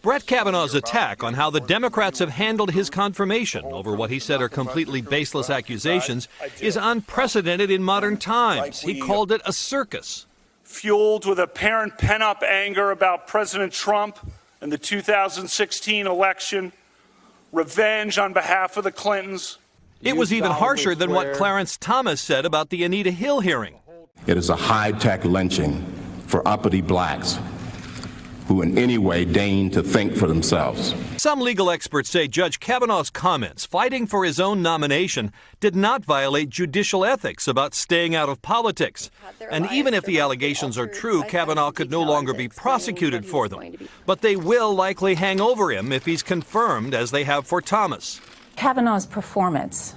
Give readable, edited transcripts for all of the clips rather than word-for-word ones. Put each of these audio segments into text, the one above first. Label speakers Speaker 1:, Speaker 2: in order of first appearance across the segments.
Speaker 1: Brett Kavanaugh's attack on how the Democrats have handled his confirmation over what he said are completely baseless accusations is unprecedented in modern times. He called it a circus.
Speaker 2: Fueled with apparent pent-up anger about President Trump and the 2016 election, revenge on behalf of the Clintons.
Speaker 1: It was even harsher than what Clarence Thomas said about the Anita Hill hearing.
Speaker 3: It is a high-tech lynching for uppity blacks who in any way deign to think for themselves.
Speaker 1: Some legal experts say Judge Kavanaugh's comments fighting for his own nomination did not violate judicial ethics about staying out of politics. And even if the allegations are true, Kavanaugh could no longer be prosecuted for them. But they will likely hang over him if he's confirmed, as they have for Thomas.
Speaker 4: Kavanaugh's performance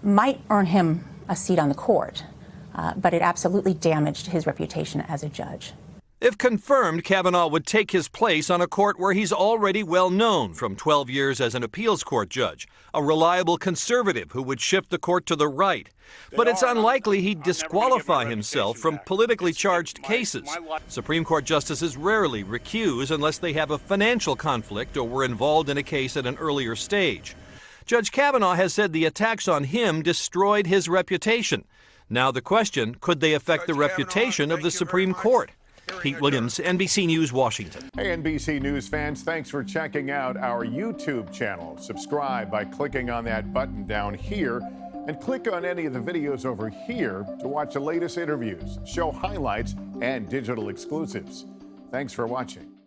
Speaker 4: might earn him a seat on the court, but it absolutely damaged his reputation as a judge.
Speaker 1: If confirmed, Kavanaugh would take his place on a court where he's already well known from 12 years as an appeals court judge, a reliable conservative who would shift the court to the right. But it's unlikely he'd disqualify himself from politically charged cases. Supreme Court justices rarely recuse unless they have a financial conflict or were involved in a case at an earlier stage. Judge Kavanaugh has said the attacks on him destroyed his reputation. Now the question, could they affect the reputation of the Supreme Court? Pete Williams, NBC News, Washington.
Speaker 5: Hey, NBC News fans, thanks for checking out our YouTube channel. Subscribe by clicking on that button down here and click on any of the videos over here to watch the latest interviews, show highlights, and digital exclusives. Thanks for watching.